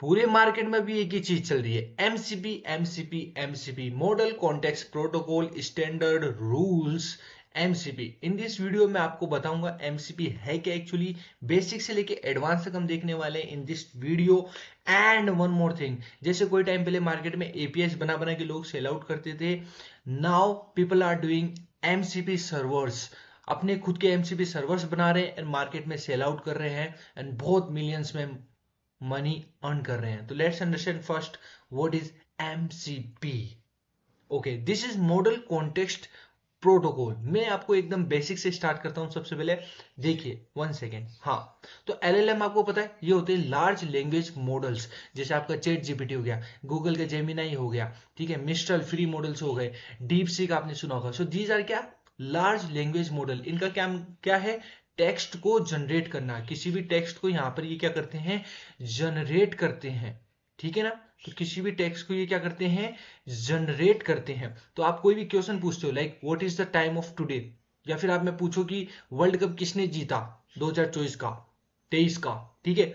पूरे मार्केट में भी एक ही चीज चल रही है, MCP MCP MCP, model context protocol standard rules, MCP. In this video में आपको बताऊंगा एमसीपी है क्या एक्चुअली, बेसिक से लेके एडवांस तक हम देखने वाले हैं in this video. And one more thing, जैसे कोई टाइम पहले मार्केट में एपीएस बना बना के लोग सेल आउट करते थे, now people are doing MCP servers, अपने खुद के एमसीपी सर्वर्स बना रहे हैं एंड मार्केट में सेल आउट कर रहे हैं एंड बहुत मिलियंस में मनी अर्न कर रहे हैं। तो let's understand first what is MCP. Okay, this is model context protocol. मैं आपको एकदम बेसिक से स्टार्ट करता हूं। सबसे पहले देखिए, वन सेकेंड। हाँ, तो एलएलएम आपको पता है ये होते हैं लार्ज लैंग्वेज मॉडल्स, जैसे आपका चैट जीपीटी हो गया, गूगल का जेमिनाई हो गया, ठीक है, मिस्ट्रल फ्री मॉडल्स हो गए, डीप सीक आपने सुना होगा। सो दीज आर क्या, लार्ज लैंग्वेज मॉडल। इनका क्या क्या है, टेक्स्ट को जनरेट करना। किसी भी टेक्स्ट को यहां पर ये क्या करते हैं, जनरेट करते हैं, ठीक है ना। तो किसी भी टेक्स्ट को ये क्या करते हैं, जनरेट करते हैं। तो आप कोई भी क्वेश्चन पूछते हो like what is the time of today, या फिर आप मैं पूछो कि वर्ल्ड कप किसने जीता 2024 का, 23 का, ठीक है,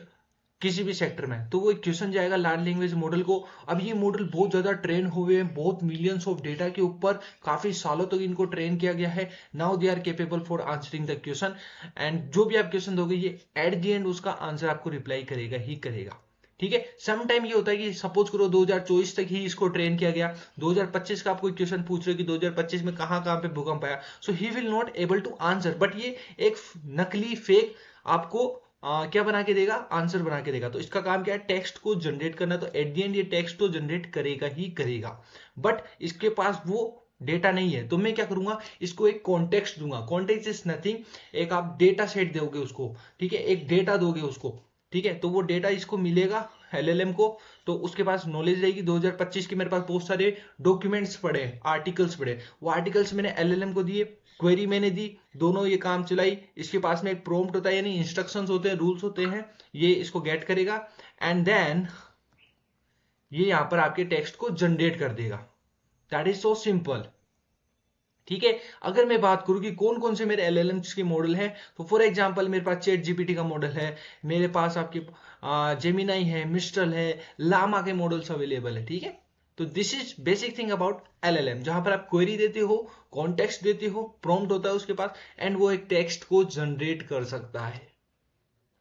किसी भी सेक्टर में, तो वो एक क्वेश्चन जाएगा लार्ज लैंग्वेज मॉडल को। अब ये मॉडल बहुत ज्यादा ट्रेन हुए हैं, बहुत मिलियंस ऑफ डेटा के ऊपर काफी सालों तक इनको ट्रेन किया गया है। Now they are capable for answering the question, and जो भी आप क्वेश्चन दोगे ये एट द एंड उसका आंसर आपको रिप्लाई करेगा ही करेगा, ठीक है। सम टाइम ये होता है कि सपोज करो 2024 तक ही इसको ट्रेन किया गया, 2025 का आप कोई क्वेश्चन पूछ रहे हो कि 2025 में कहां कहां पे भूकंप आया, so he will not able to answer, but ये एक नकली फेक आपको क्या बना के देगा, आंसर बना के देगा। तो इसका काम क्या है, टेक्स्ट को जनरेट करना। तो एट द एंड ये टेक्स्ट तो जनरेट करेगा ही करेगा, बट इसके पास वो डेटा नहीं है। तो मैं क्या करूंगा, इसको एक कॉन्टेक्स्ट दूंगा। कॉन्टेक्स्ट इज नथिंग, एक आप डेटा सेट दोगे उसको, ठीक है, एक डेटा दोगे उसको, ठीक है। तो वो डेटा इसको मिलेगा एलएलएम को, तो उसके पास नॉलेज रहेगी। 2025 के मेरे पास बहुत सारे डॉक्यूमेंट्स पड़े, आर्टिकल्स पड़े, वो आर्टिकल्स मैंने एलएलएम को दिए, क्वेरी मैंने दी, दोनों ये काम चलाई। इसके पास में एक प्रॉम्प्ट होता है, यानी इंस्ट्रक्शंस होते हैं, रूल्स होते हैं, ये इसको गेट करेगा एंड देन ये यहां पर आपके टेक्स्ट को जनरेट कर देगा। दैट इज सो सिंपल, ठीक है। अगर मैं बात करूं कि कौन कौन से मेरे एलएलएम्स के मॉडल हैं, तो फॉर एग्जांपल मेरे पास चैट जीपीटी का मॉडल है, मेरे पास आपके जेमिनाई है, मिस्ट्रल है, लामा के मॉडल्स अवेलेबल है, ठीक है। तो this is basic thing about LLM, जहां पर आप क्वेरी देते हो, कॉन्टेक्स्ट देते हो, प्रॉम्प्ट होता है उसके पास, एंड वो एक टेक्स्ट को जनरेट कर सकता है।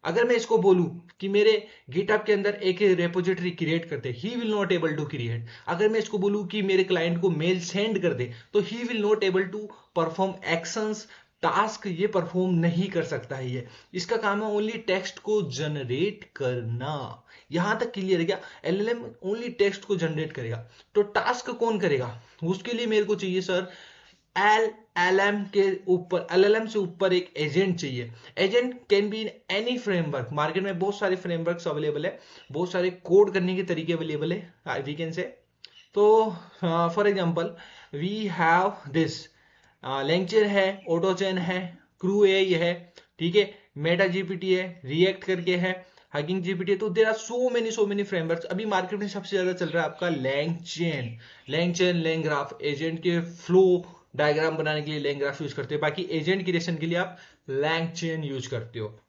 अगर मैं इसको बोलूं कि मेरे गिटहब के अंदर एक रेपोजिटरी क्रिएट कर दे, he will not able to create. अगर मैं इसको बोलूं कि मेरे क्लाइंट को मेल सेंड कर दे, तो he will not able to perform actions, task ये परफॉर्म नहीं कर सकता है। ये इसका काम है ओनली टेक्स्ट को जनरेट करना। यहां तक क्लियर है क्या, एलएलएम ओनली टेक्स्ट को जनरेट करेगा। तो टास्क कौन करेगा, उसके लिए मेरे को चाहिए सर एलएलएम के ऊपर, एलएलएम से ऊपर एक एजेंट चाहिए। Agent can be in any framework. Market में बहुत सारे फ्रेमवर्क्स अवेलेबल है, बहुत सारे कोड करने के तरीके अवेलेबल है, वी कैन से। तो for example we have this LangChain है, ऑटोचैन है, क्रू एआई है, ठीक है, मेटा जीपीटी है, रिएक्ट करके है, हगिंग जीपीटी है। तो there are so many frameworks. अभी मार्केट में सबसे ज्यादा चल रहा है आपका लैंगचेन, लैंग्राफ। एजेंट के फ्लो डायग्राम बनाने के लिए लैंग्राफ यूज करते हो, बाकी एजेंट क्रिएशन के लिए आप लैंगचेन यूज करते हो।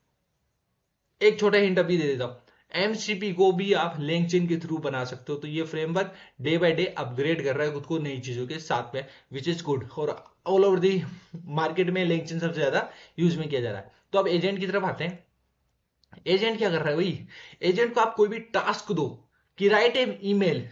एक छोटा हिंट अभी दे देता हूं, एमसीपी को भी आप लैंगचेन के थ्रू बना सकते हो। तो ये framework day by day upgrade कर रहा है खुद को नई चीजों के साथ में, विच इज गुड। और ऑल ओवर दी मार्केट में लैंगचेन सबसे ज्यादा यूज में किया जा रहा है। तो अब एजेंट की तरफ आते हैं। एजेंट क्या कर रहा है भाई, एजेंट को आप कोई भी टास्क दो कि write a email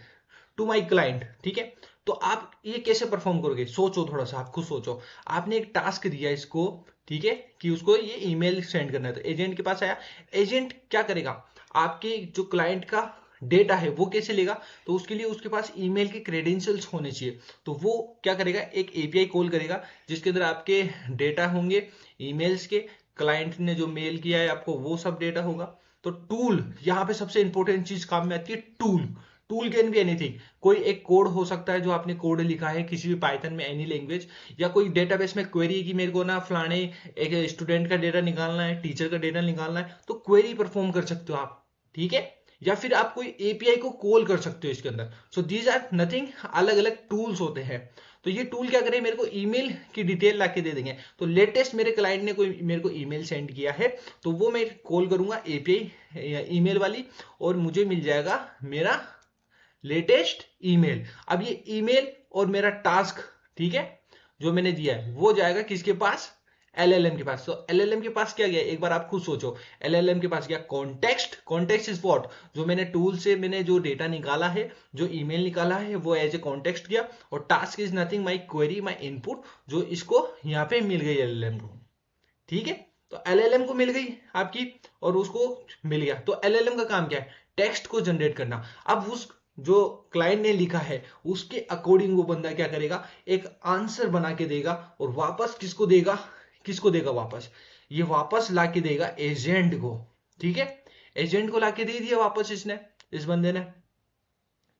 to my client, ठीक है, तो आप ये कैसे परफॉर्म करोगे, सोचो थोड़ा सा, आप खुद सोचो। आपने एक टास्क दिया इसको, ठीक है, कि उसको ये ईमेल सेंड करना है, तो एजेंट के पास आया। एजेंट क्या करेगा, आपके जो क्लाइंट का डेटा है वो कैसे लेगा, तो उसके लिए उसके पास ईमेल के क्रेडेंशियल्स होने चाहिए। तो वो क्या करेगा, एक एपीआई कॉल करेगा जिसके अंदर आपके डेटा होंगे ईमेल्स के, क्लाइंट ने जो मेल किया है आपको वो सब डेटा होगा। तो टूल, यहां पे सबसे इंपॉर्टेंट चीज काम में आती है, tool. Tool can be anything, कोई एक कोड हो सकता है जो आपने कोड लिखा है किसी भी पाइथन में, एनी लैंग्वेज, या कोई डेटाबेस में क्वेरी की मेरे को ना फलाने एक स्टूडेंट का डेटा निकालना है, टीचर का डेटा निकालना है, तो क्वेरी परफॉर्म कर सकते हो आप, ठीक है। या फिर आप कोई एपीआई को कॉल कर सकते हो इसके अंदर। सो दीज आर नथिंग, अलग अलग टूल्स होते हैं। तो ये टूल क्या करें, मेरे को ईमेल की डिटेल ला के दे देंगे। तो लेटेस्ट मेरे क्लाइंट ने कोई मेरे को ईमेल सेंड किया है, तो वो मैं कॉल करूंगा एपीआई ईमेल वाली, और मुझे मिल जाएगा मेरा लेटेस्ट ईमेल। अब ये ईमेल और मेरा टास्क, ठीक है, जो मैंने दिया है वो जाएगा किसके पास, एलएलएम के पास। तो एलएलएम के पास क्या गया, एक बार आप खुद सोचो, एलएलएम के पास गया कॉन्टेक्स्ट। कॉन्टेक्स्ट इज व्हाट, जो मैंने टूल से मैंने जो डेटा निकाला है, जो ईमेल निकाला है, वो एज ए कॉन्टेक्स्ट गया। और task is nothing my query, my input, जो इसको यहाँ पे मिल गई एलएलएम को, ठीक है। तो एलएलएम को मिल गई आपकी, और उसको मिल गया। तो एलएलएम का काम क्या है, टेक्स्ट को जनरेट करना। अब उस जो क्लाइंट ने लिखा है उसके अकॉर्डिंग वो बंदा क्या करेगा, एक आंसर बना के देगा, और वापस किसको देगा, किसको देगा वापस, ये वापस लाके देगा एजेंट को, ठीक है। एजेंट को लाके दे दिया वापस इसने, इस बंदे ने,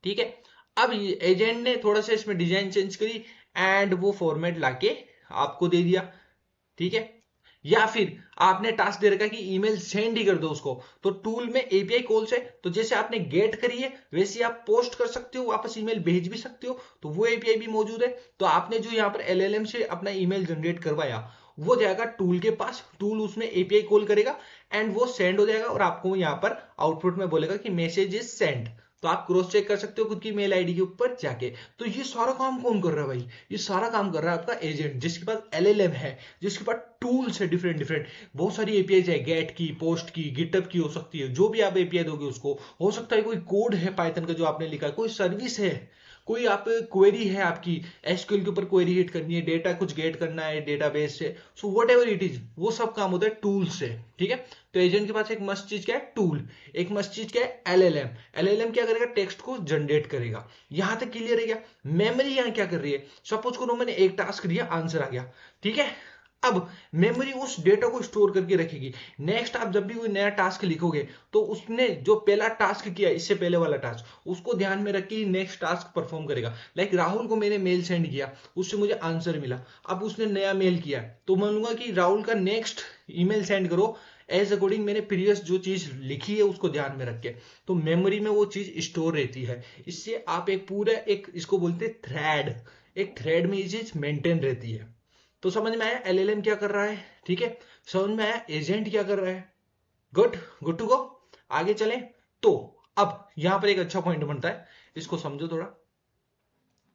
ठीक है। अब एजेंट ने थोड़ा सा इसमें डिजाइन चेंज करी एंड वो फॉर्मेट लाके आपको दे दिया, ठीक है। या फिर आपने टास्क दे रखा है कि ईमेल सेंड ही कर दो उसको, तो टूल में एपीआई कॉल से, तो जैसे आपने गेट करी है वैसे आप पोस्ट कर सकते हो, वापस ईमेल भेज भी सकते हो, तो वो एपीआई भी मौजूद है। तो आपने जो यहाँ पर एलएलएम से अपना ईमेल जनरेट करवाया, वो जाएगा टूल के पास, टूल उसमें एपीआई कॉल करेगा एंड वो सेंड हो जाएगा, और आपको यहाँ पर आउटपुट में बोलेगा कि मैसेज इज सेंड। तो आप क्रॉस चेक कर सकते हो खुद की मेल आईडी के ऊपर जाके। तो ये सारा काम कौन कर रहा है भाई, ये सारा काम कर रहा है आपका एजेंट, जिसके पास एलएलएम है, जिसके पास टूल्स है डिफरेंट डिफरेंट, बहुत सारी एपीआई है, गेट की, पोस्ट की, गिटहब की हो सकती है, जो भी आप एपीआई दोगे उसको। हो सकता है कोई कोड है पाइथन का जो आपने लिखा है, कोई सर्विस है, कोई आप क्वेरी है आपकी, एसक्यूएल के ऊपर क्वेरी हिट करनी है, डेटा कुछ गेट करना है डेटाबेस से, so what ever it is, वो सब काम होता है टूल से, ठीक है। तो एजेंट के पास एक मस्त चीज क्या है, टूल। एक मस्त चीज क्या है, एलएलएम। एलएलएम क्या करेगा, टेक्स्ट को जनरेट करेगा। यहां तक क्लियर है क्या। मेमोरी यहां क्या कर रही है, सपोज करो मैंने एक टास्क दिया, आंसर आ गया, ठीक है। अब मेमोरी उस डेटा को स्टोर करके रखेगी। नेक्स्ट आप जब भी कोई नया टास्क लिखोगे, तो उसने जो पहला टास्क किया, इससे पहले वाला टास्क, उसको ध्यान में रख के नेक्स्ट टास्क परफॉर्म करेगा। लाइक राहुल को मैंने मेल सेंड किया, उससे मुझे आंसर मिला, अब उसने नया मेल किया, तो मानूंगा कि राहुल का नेक्स्ट ईमेल सेंड करो एज अकॉर्डिंग मैंने प्रीवियस जो चीज लिखी है उसको ध्यान में रख के। तो मेमोरी में वो चीज स्टोर रहती है। इससे आप एक पूरा, एक इसको बोलते हैं थ्रेड, एक थ्रेड में ये चीज मेंटेन रहती है। तो समझ में आया एलएलएम क्या कर रहा है, ठीक है। समझ में आया एजेंट क्या कर रहा है। Good, good to go. आगे चलें। तो अब यहां पर एक अच्छा पॉइंट बनता है, इसको समझो थोड़ा।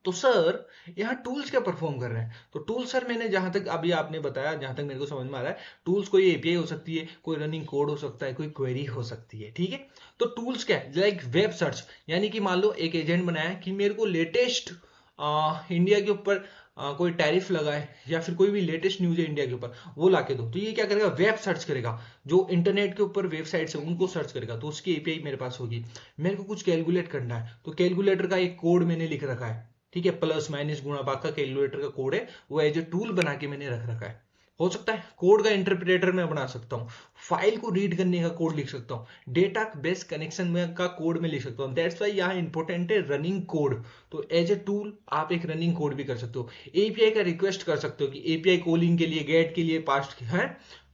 तो सर यहाँ टूल्स क्या परफॉर्म कर रहे हैं, तो टूल सर मैंने जहां तक अभी आपने बताया, जहां तक मेरे को समझ में आ रहा है, टूल्स कोई एपीआई हो सकती है, कोई रनिंग कोड हो सकता है, कोई क्वेरी हो सकती है, ठीक है। तो टूल्स क्या है, लाइक वेब सर्च, यानी कि मान लो एक एजेंट बनाया कि मेरे को लेटेस्ट इंडिया के ऊपर कोई टैरिफ लगा है, या फिर कोई भी लेटेस्ट न्यूज है इंडिया के ऊपर, वो लाके दो। तो ये क्या करेगा, वेब सर्च करेगा, जो इंटरनेट के ऊपर वेबसाइट्स है उनको सर्च करेगा, तो उसकी एपीआई मेरे पास होगी। मेरे को कुछ कैलकुलेट करना है, तो कैलकुलेटर का एक कोड मैंने लिख रखा है, ठीक है, प्लस माइनस गुणा भाग का कैलकुलेटर का कोड है, वो एज ए टूल बना के मैंने रख रखा है। हो सकता है कोड का इंटरप्रेटर मैं बना सकता हूँ, फाइल को रीड करने का कोड लिख सकता हूँ, डेटा बेस कनेक्शन में का कोड में लिख सकता हूँ। दैट्स वाई यहाँ इंपॉर्टेंट है रनिंग कोड। तो एज ए टूल आप एक रनिंग कोड भी कर सकते हो। एपीआई का रिक्वेस्ट कर सकते हो कि एपीआई कॉलिंग के लिए, गेट के लिए, पास्ट है,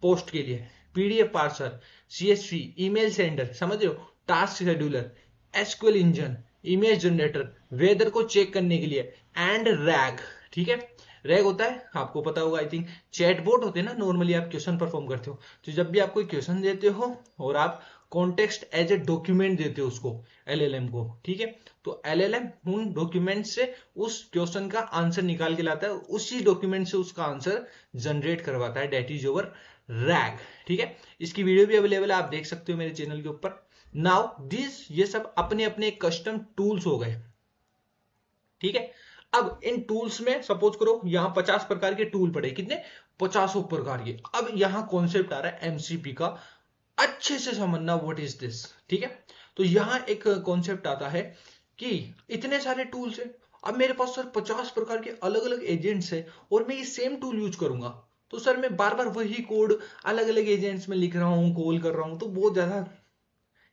पोस्ट के लिए, PDF parser, CSV, email sender, समझ रहे हो, task scheduler, SQL engine, image generator, weather को चेक करने के लिए, एंड रैग, ठीक है। रैग होता है, आपको पता होगा आई थिंक, चैटबॉट होते हैं ना, नॉर्मली आप क्वेश्चन परफॉर्म करते हो, तो जब भी आप कोई क्वेश्चन देते हो और आप कॉन्टेक्स्ट एज ए डॉक्यूमेंट देते हो उसको, एलएलएम को, ठीक है, तो एलएलएम उन डॉक्यूमेंट से उस क्वेश्चन का आंसर निकाल के लाता है, उसी डॉक्यूमेंट से उसका आंसर जनरेट करवाता है, डेट इज योर रैग, ठीक है। इसकी वीडियो भी अवेलेबल है, आप देख सकते हो मेरे चैनल के ऊपर। नाउ दिस, ये सब अपने अपने कस्टम टूल्स हो गए, ठीक है। अब इन टूल्स में सपोज करो यहां 50 प्रकार के टूल पड़े, कितने, 50 प्रकार के। अब यहां कॉन्सेप्ट आ रहा है एमसीपी का, अच्छे से समझना व्हाट इज दिस, ठीक है। तो यहां एक कॉन्सेप्ट आता है कि इतने सारे टूल्स है, अब मेरे पास सर 50 प्रकार के अलग अलग एजेंट्स है, और मैं ये सेम टूल यूज करूंगा, तो सर मैं बार बार वही कोड अलग अलग एजेंट्स में लिख रहा हूं, कॉल कर रहा हूं, तो बहुत ज्यादा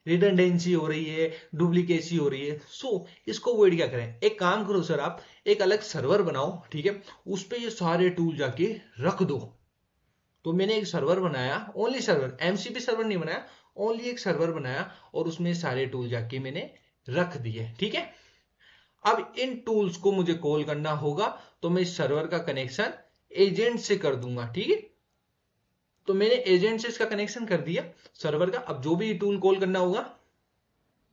रिडंडेंसी हो रही है, डुप्लीकेसी हो रही है। सो इसको अवॉइड क्या करें, एक काम करो सर, आप एक अलग सर्वर बनाओ, ठीक है, उस पर ये सारे टूल जाके रख दो। तो मैंने एक सर्वर बनाया, ओनली सर्वर, एमसीपी सर्वर नहीं बनाया, ओनली एक सर्वर बनाया, और उसमें सारे टूल जाके मैंने रख दिए, ठीक है। अब इन टूल्स को मुझे कॉल करना होगा, तो मैं इस सर्वर का कनेक्शन एजेंट से कर दूंगा। ठीक है, तो मैंने एजेंट से इसका कनेक्शन कर दिया सर्वर का। अब जो भी टूल कॉल करना होगा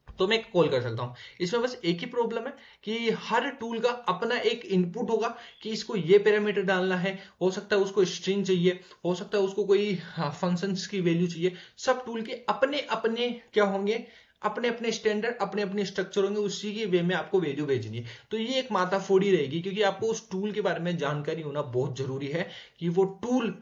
तो मैं कॉल कर सकता हूं। इसमें बस एक ही प्रॉब्लम है कि हर टूल का अपना एक इनपुट होगा कि इसको ये पैरामीटर डालना है, हो सकता है उसको स्ट्रिंग चाहिए, हो सकता है उसको कोई फंक्शंस की वैल्यू चाहिए। सब टूल के अपने अपने क्या होंगे, अपने अपने स्टैंडर्ड, अपने अपने स्ट्रक्चर होंगे, उसी के वे में आपको वैल्यू भेजनी है। तो ये एक माथाफोड़ी रहेगी, क्योंकि आपको उस टूल के बारे में जानकारी होना बहुत जरूरी है कि वो टूल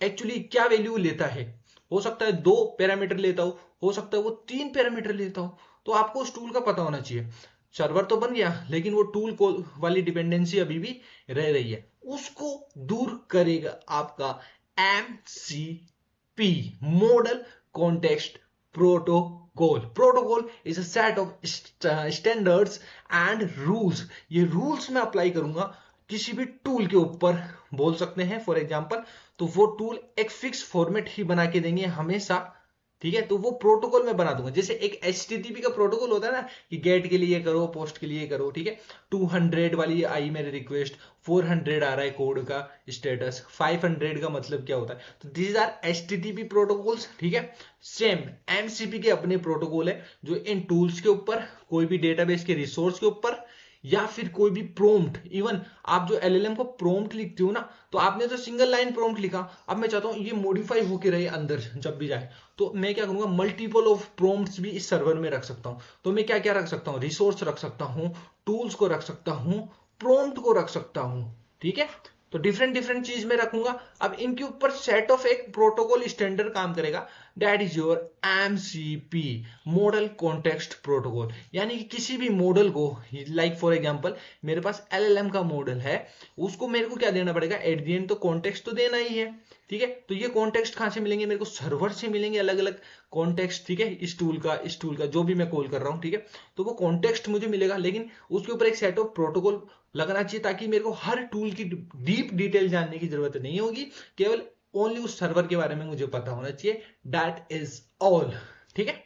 एक्चुअली क्या वैल्यू लेता है। हो सकता है 2 पैरामीटर लेता हो सकता है वो 3 पैरामीटर लेता हो, तो आपको उस टूल का पता होना चाहिए। सर्वर तो बन गया, लेकिन वो टूल को वाली डिपेंडेंसी अभी भी रह रही है, उसको दूर करेगा आपका MCP, model context protocol. Protocol is a set of standards and rules. ये रूल्स मैं अप्लाई करूंगा किसी भी टूल के ऊपर, बोल सकते हैं फॉर एग्जांपल, तो वो टूल एक फिक्स फॉर्मेट ही बना के देंगे हमेशा। ठीक है, तो वो प्रोटोकॉल मैं बना दूंगा। जैसे एक HTTP का प्रोटोकॉल होता है ना कि गेट के लिए करो, पोस्ट के लिए करो। ठीक है, 200 वाली आई मेरी रिक्वेस्ट, 400 आ रहा है कोड का स्टेटस, 500 का मतलब क्या होता है। तो दीज आर HTTP प्रोटोकॉल्स। ठीक है, सेम MCP के अपने प्रोटोकॉल है जो इन टूल्स के ऊपर, कोई भी डेटाबेस के रिसोर्स के ऊपर, या फिर कोई भी प्रोम्प्ट, इवन आप जो LLM को प्रोम्प्ट लिखते हो ना, तो आपने तो सिंगल लाइन प्रोम्प्ट लिखा, अब मैं चाहता हूं ये मॉडिफाई होके रहे अंदर जब भी जाए, तो मैं क्या करूंगा, मल्टीपल ऑफ प्रोम्प्ट्स भी इस सर्वर में रख सकता हूं। तो मैं क्या क्या रख सकता हूं, रिसोर्स रख सकता हूं, टूल्स को रख सकता हूं, प्रोम्प्ट को रख सकता हूं। ठीक है, तो डिफरेंट डिफरेंट चीज में रखूंगा। अब इनके ऊपर सेट ऑफ एक प्रोटोकॉल स्टैंडर्ड काम करेगा, that is your MCP, model context protocol. यानी कि किसी भी मॉडल को, लाइक फॉर एग्जांपल मेरे पास LLM का मॉडल है, उसको मेरे को क्या देना पड़ेगा, एट द एंड तो कॉन्टेक्स्ट तो देना ही है। ठीक है, तो ये कॉन्टेक्स्ट कहां से मिलेंगे, मेरे को सर्वर से मिलेंगे अलग अलग कॉन्टेक्स्ट। ठीक है, इस टूल का जो भी मैं कॉल कर रहा हूं, ठीक है, तो वो कॉन्टेक्स्ट मुझे मिलेगा, लेकिन उसके ऊपर एक सेट ऑफ प्रोटोकॉल लगना चाहिए, ताकि मेरे को हर टूल की डीप डिटेल जानने की जरूरत नहीं होगी, केवल ओनली उस सर्वर के बारे में मुझे पता होना चाहिए। That is all. ठीक है,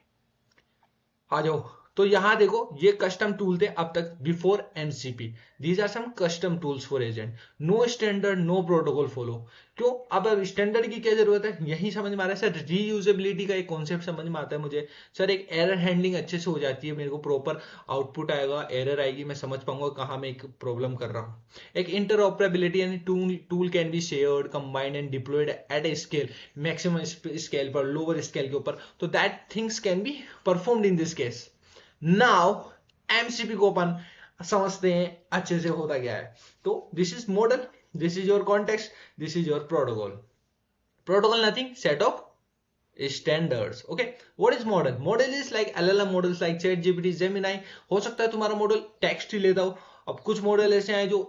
आ जाओ। तो यहां देखो, ये कस्टम टूल थे अब तक before MCP। These are some custom tools for agent. No standard, no protocol follow. क्यों, अब स्टैंडर्ड की क्या जरूरत है, यही समझ में आ रहा है सर। रीयूजेबिलिटी का एक कॉन्सेप्ट समझ में आता है मुझे सर। एक एरर हैंडलिंग अच्छे से हो जाती है, मेरे को प्रॉपर आउटपुट आएगा, एरर आएगी, मैं समझ पाऊंगा कहां मैं एक प्रॉब्लम कर रहा हूं। एक इंटरऑपरेबिलिटी, यानी tool can be shared, combined and diploid eight a scale, maximum scale पर, लोअर स्केल के ऊपर, तो that things can be performed in this case. Now MCP को अपन समझते हैं अच्छे से होता क्या है। तो this is model, this is your context, this is your protocol. Protocol nothing, set of standards. Okay, what is model? Model is like LLM models like ChatGPT, Gemini। हो सकता है तुम्हारा मॉडल टेक्स्ट ही लेता हो। अब कुछ मॉडल ऐसे हैं जो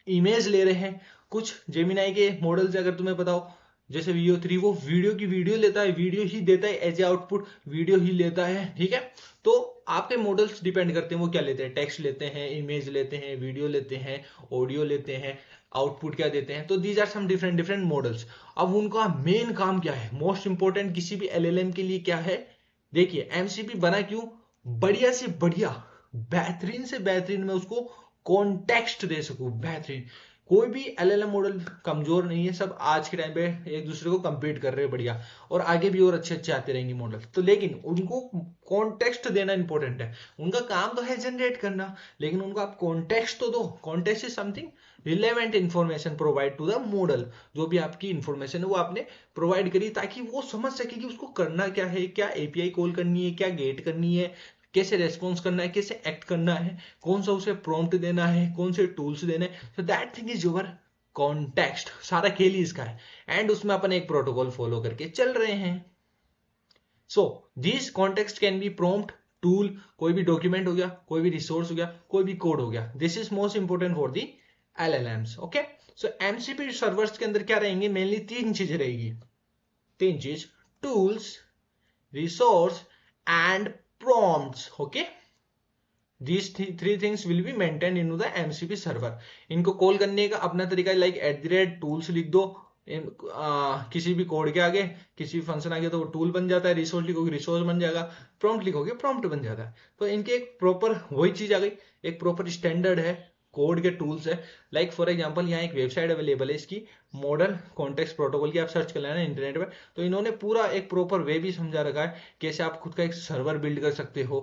इमेज ले रहे हैं, कुछ जेमिनाई के मॉडल्स अगर तुम्हें पता हो, जैसे VO3, वो वीडियो की वीडियो लेता है, वीडियो ही देता है एज ए आउटपुट, वीडियो ही लेता है। ठीक है, तो आपके मॉडल्स डिपेंड करते हैं वो क्या लेते हैं, टेक्स्ट लेते हैं, इमेज लेते हैं, वीडियो लेते हैं, ऑडियो लेते हैं, आउटपुट क्या देते हैं। तो these are some different different models. अब उनका मेन काम क्या है, मोस्ट इंपॉर्टेंट किसी भी LLM के लिए क्या है, देखिए MCP बना क्यों, बढ़िया से बढ़िया, बेहतरीन से बेहतरीन मैं उसको कॉन्टेक्स्ट दे सकूं, बेहतरीन। कोई भी LLM मॉडल कमजोर नहीं है, सब आज के टाइम पे एक दूसरे को कंपीट कर रहे हैं बढ़िया, और आगे भी और अच्छे अच्छे आते रहेंगे मॉडल। तो लेकिन उनको कॉन्टेक्स्ट देना इंपॉर्टेंट है। उनका काम तो है जनरेट करना, लेकिन उनको आप कॉन्टेक्स्ट तो दो। Context is something relevant information provide to the model. जो भी आपकी इंफॉर्मेशन है वो आपने प्रोवाइड करी, ताकि वो समझ सके कि उसको करना क्या है, क्या API कॉल करनी है, क्या गेट करनी है, कैसे रेस्पॉन्स करना है, कैसे एक्ट करना है, कौन सा उसे प्रॉम्प्ट देना है, कौन से टूल्स देने। So that thing is your context. सारा खेल ही इसका है, एंड उसमें अपन एक प्रोटोकॉल फॉलो करके चल रहे हैं। So this context can be prompt, tool, कोई भी डॉक्यूमेंट हो गया, कोई भी रिसोर्स हो गया, कोई भी कोड हो गया। This is most important for the LLMs। Okay, so MCP servers के अंदर क्या रहेंगे, मेनली 3 चीजें रहेगी। 3 चीज, tools, resource and prompts. Okay, these three things will be maintained into the MCP server. इनको कॉल करने का अपना तरीका लाइक @tools लिख दो, किसी भी कोड के आगे किसी भी फंक्शन आगे तो वो टूल बन जाता है, रिसोर्स लिखोगे रिसोर्स बन जाएगा, प्रॉम्प्ट लिखोगे प्रॉम्प्ट बन जाता है। तो इनके एक प्रॉपर वही चीज आ गई, एक प्रॉपर स्टैंडर्ड है, कोड के टूल्स है। लाइक फॉर एग्जांपल यहाँ एक वेबसाइट अवेलेबल है इसकी, मॉडर्न कॉन्टेक्स्ट प्रोटोकॉल की, आप सर्च कर लेना इंटरनेट पर। तो इन्होंने पूरा एक प्रॉपर वे भी समझा रखा है कैसे आप खुद का एक सर्वर बिल्ड कर सकते हो,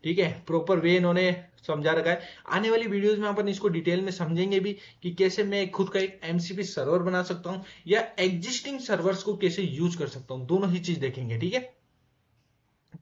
ठीक है, प्रॉपर वे इन्होंने समझा रखा है। आने वाली वीडियोस में अपन इसको डिटेल में समझेंगे भी कि कैसे मैं खुद का एक एमसीपी सर्वर बना सकता हूं या एग्जिस्टिंग सर्वर्स को कैसे यूज कर सकता हूं, दोनों ही चीज देखेंगे, ठीक है।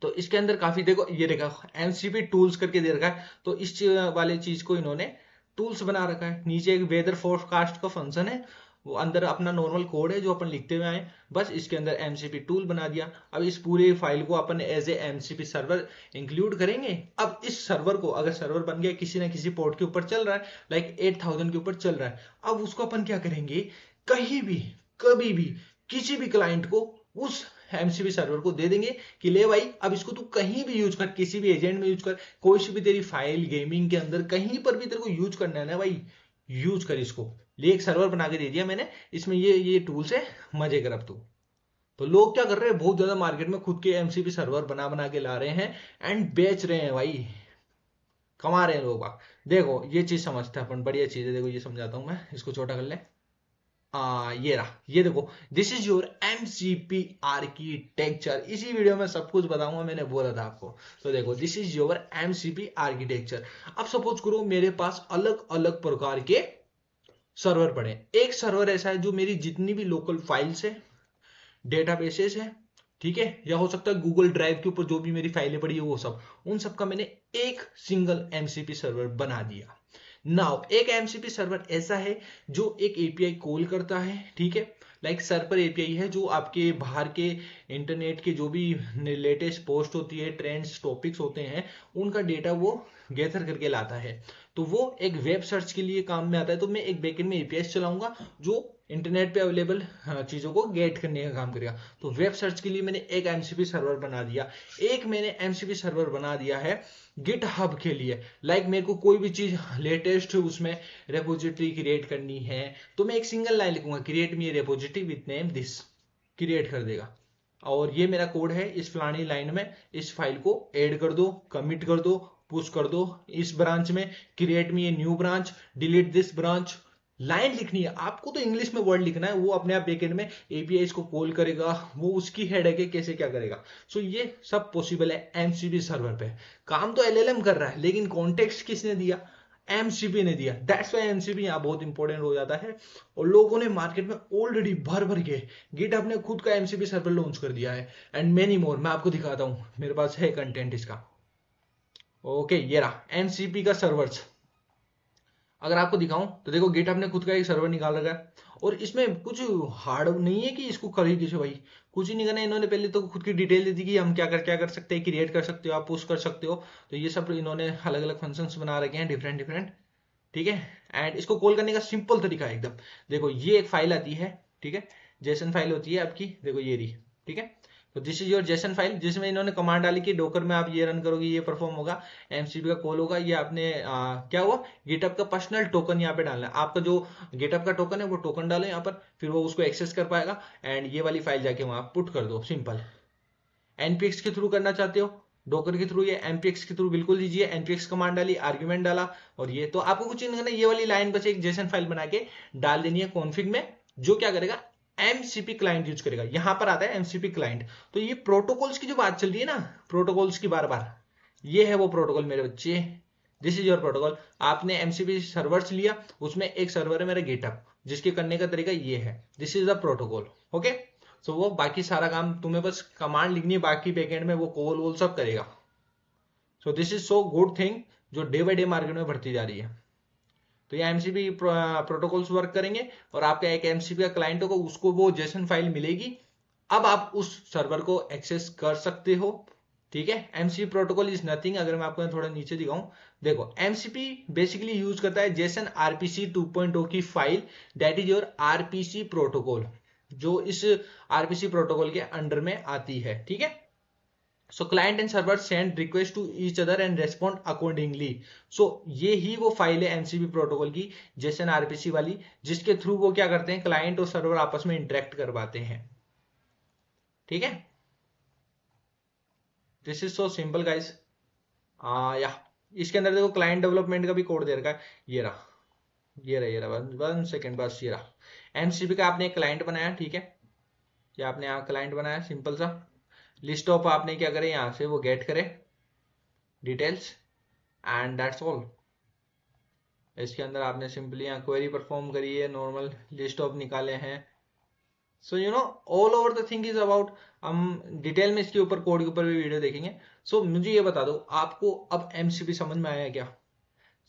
तो इसके अंदर काफी देखो, ये देखा एमसीपी टूल्स करके दे रखा है, तो इस वाले चीज को इन्होंने टूल्स बना रखा है। नीचे एक वेदर फोरकास्ट का फंक्शन है, वो अंदर अपना नॉर्मल कोड है जो अपन लिखते हुए आए, बस इसके अंदर एमसीपी टूल बना दिया। अब इस पूरे फाइल को अपन as a MCP server include करेंगे। अब इस सर्वर को अगर सर्वर बन गया, किसी ना किसी पोर्ट के ऊपर चल रहा है, लाइक 8000 के ऊपर चल रहा है, अब उसको अपन क्या करेंगे, कहीं भी कभी भी किसी भी क्लाइंट को उस एमसीपी सर्वर को दे देंगे कि ले भाई अब इसको तू कहीं भी यूज कर, किसी भी एजेंट में यूज कर, कोई सी भी तेरी फाइल गेमिंग के अंदर कहीं पर भी तेरे को यूज करना है ना भाई, यूज कर इसको। लिए एक सर्वर बना के दे दिया मैंने, इसमें ये टूल्स है, मजे कर अब तू। तो लोग क्या कर रहे हैं, बहुत ज्यादा मार्केट में खुद के एमसीपी सर्वर बना बना के ला रहे हैं एंड बेच रहे हैं भाई, कमा रहे हैं लोग। देखो ये चीज समझते हैं अपन, बढ़िया चीज है। देखो ये समझाता हूं मैं, इसको छोटा कर ले। ये रहा, ये देखो, this is your MCP architecture. इसी वीडियो में सब कुछ बताऊंगा, मैंने बोला था आपको। तो देखो this is your MCP architecture. अब सपोज करो मेरे पास अलग अलग प्रकार के सर्वर पड़े। एक सर्वर ऐसा है जो मेरी जितनी भी लोकल फाइल्स है, डेटाबेसेस है, ठीक है, या हो सकता है गूगल ड्राइव के ऊपर जो भी मेरी फाइलें पड़ी है वो सब, उन सब का मैंने एक सिंगल एमसीपी सर्वर बना दिया। नाउ एक एमसीपी सर्वर ऐसा है जो एक एपीआई कॉल करता है, ठीक है, लाइक सर्वर एपीआई है जो आपके बाहर के इंटरनेट के जो भी लेटेस्ट पोस्ट होती है, ट्रेंड्स, टॉपिक्स होते हैं, उनका डेटा वो गैदर करके लाता है। तो वो एक वेब सर्च के लिए काम में आता है। तो मैं एक बैकएंड में एपीआई चलाऊंगा जो इंटरनेट पे अवेलेबल चीजों को गेट करने का काम करेगा। तो वेब सर्च के लिए मैंने एक एमसीपी सर्वर बना दिया। एक मैंने एमसीपी सर्वर बना दिया है गिट हब के लिए, लाइक मेरे को कोई भी चीज लेटेस्ट उसमें रेपोजिटरी क्रिएट करनी है, तो मैं एक सिंगल लाइन लिखूंगा, create me repository with name this, create कर देगा। और ये मेरा कोड है, इस फलानी लाइन में इस फाइल को ऐड कर दो, कमिट कर दो, पुश कर दो, इस ब्रांच में create me a new branch, delete this branch. Line लिखनी है आपको, तो इंग्लिश में वर्ड लिखना है, वो अपने आप बैकएंड में एपीआई इसको कॉल करेगा, वो उसकी हेडेक है कैसे क्या करेगा। सो ये सब पॉसिबल है एमसीपी सर्वर पे। काम तो एलएलएम कर रहा है, लेकिन कॉन्टेक्स्ट किसने दिया, एमसीपी ने दिया। दैट्स वाई एमसीपी यहाँ बहुत इंपॉर्टेंट हो जाता है। और लोगों ने मार्केट में ऑलरेडी भर भर के गिटहब ने खुद का एमसीपी सर्वर लॉन्च कर दिया है एंड मेनी मोर। मैं आपको दिखाता हूं, मेरे पास है कंटेंट इसका। ओके ये रहा एमसीपी का सर्वर्स। अगर आपको दिखाऊं तो देखो गिटहब ने खुद का एक सर्वर निकाल रखा है, और इसमें कुछ हार्ड नहीं है कि इसको कर ही कैसे भाई, कुछ ही नहीं करना। इन्होंने पहले तो खुद की डिटेल दे दी कि हम क्या कर सकते हैं, क्रिएट कर सकते हो आप, पुश कर सकते हो। तो ये सब इन्होंने अलग अलग फंक्शंस बना रखे हैं डिफरेंट डिफरेंट, ठीक है। एंड इसको कॉल करने का सिंपल तरीका है एकदम। देखो ये एक फाइल आती है, ठीक है, जेसन फाइल होती है आपकी, देखो ये रही, ठीक है। तो this is your JSON file, जिसमें इन्होंने कमांड डाली कि डोकर में आप ये रन करोगे, ये परफॉर्म होगा, एमसीपी का कॉल होगा, ये आपने क्या हुआ, गिटहब का पर्सनल टोकन यहाँ पे डालना है। आपका जो गिटहब का टोकन है वो टोकन डालो यहाँ पर, फिर वो उसको एक्सेस कर पाएगा एंड ये वाली फाइल जाके वहां पुट कर दो, सिंपल। एनपीएक्स के थ्रू करना चाहते हो, डोकर के थ्रू, ये एमपीएक्स के थ्रू बिल्कुल दीजिए। एनपीएक्स कमांड डाली, आर्ग्यूमेंट डाला, और ये तो आपको कुछ नहीं करना, ये वाली लाइन बस एक जेसन फाइल बना के डाल देनी है कॉन्फिग में, जो क्या करेगा, एमसीपी क्लाइंट यूज करेगा। यहां पर आता है एमसीपी क्लाइंट। तो ये प्रोटोकॉल्स की जो बात चल रही है ना, प्रोटोकॉल्स की बार बार, ये है वो प्रोटोकॉल मेरे बच्चे। This is your protocol. आपने एमसीपी सर्वर्स लिया, उसमें एक सर्वर है मेरा गिटहब, जिसके करने का तरीका ये है, this is the protocol, okay. तो वो बाकी सारा काम तुम्हें बस कमांड लिखनी है, बाकी बैकएंड में वो कॉल वोल सब करेगा। So this is so good thing जो डे बाय डे मार्केट में बढ़ती जा रही है। तो ये एमसीपी प्रोटोकॉल्स वर्क करेंगे, और आपका एक एमसीपी का क्लाइंट होगा, उसको वो जेसन फाइल मिलेगी। अब आप उस सर्वर को एक्सेस कर सकते हो, ठीक है। एमसीपी प्रोटोकॉल इज नथिंग, अगर मैं आपको थोड़ा नीचे दिखाऊं, देखो एमसीपी बेसिकली यूज करता है जेसन आरपीसी 2.0 की file, that is your RPC protocol, जो इस आरपीसी प्रोटोकॉल के अंडर में आती है, ठीक है। So client and server send request to each other and respond accordingly. So ये ही वो फाइल है एमसीपी प्रोटोकॉल की, जेसन आरपीसी वाली, जिसके थ्रू वो क्या करते हैं, क्लाइंट और सर्वर आपस में इंटरेक्ट कर पाते हैं। ठीक है, this is so simple guys. या इसके अंदर देखो क्लाइंट डेवलपमेंट का भी कोड दे रखा है, ये रहा ये रहा 1 सेकेंड बस, ये रहा एमसीपी का आपने एक क्लाइंट बनाया। ठीक है, ये आपने यहाँ क्लाइंट बनाया सिंपल सा, लिस्ट ऑफ आपने क्या करे यहाँ से वो गेट करे डिटेल्स एंड दैट्स ऑल। इसके अंदर आपने सिंपली यहाँ क्वेरी परफॉर्म करी है, नॉर्मल लिस्ट ऑफ निकाले हैं। So you know all over the thing is about, हम डिटेल में इसके ऊपर कोड के ऊपर भी वीडियो देखेंगे। सो मुझे ये बता दो, आपको अब एमसीपी समझ में आया क्या?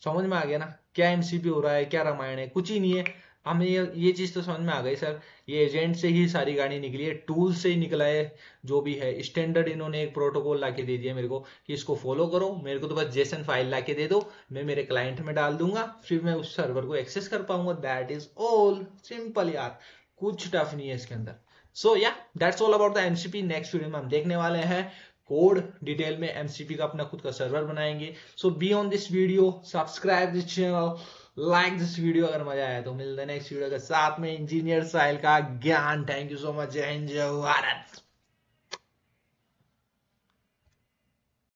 समझ में आ गया ना क्या एमसीपी हो रहा है, क्या रामायण है? कुछ ही नहीं है, हमें ये चीज तो समझ में आ गई सर, ये एजेंट से ही सारी गाड़ी निकली है, टूल से ही निकला है, जो भी है स्टैंडर्ड इन्होंने एक प्रोटोकॉल लाके दे दिया मेरे को कि इसको फॉलो करो, मेरे को तो बस जेसन फाइल लाके दे दो, मैं मेरे क्लाइंट में डाल दूंगा, फिर मैं उस सर्वर को एक्सेस कर पाऊंगा। दैट इज ऑल सिंपल यार, कुछ टफ नहीं है इसके अंदर। सो या that's all about the MCP. Next video में हम देखने वाले हैं कोड डिटेल में, एमसीपी का अपना खुद का सर्वर बनाएंगे। So be on this video, subscribe this channel, like this video. अगर मजा आया तो मिलते हैं नेक्स्ट वीडियो के साथ में इंजीनियर साहिल का ज्ञान। थैंक यू सो मच, जय हिंद जय भारत।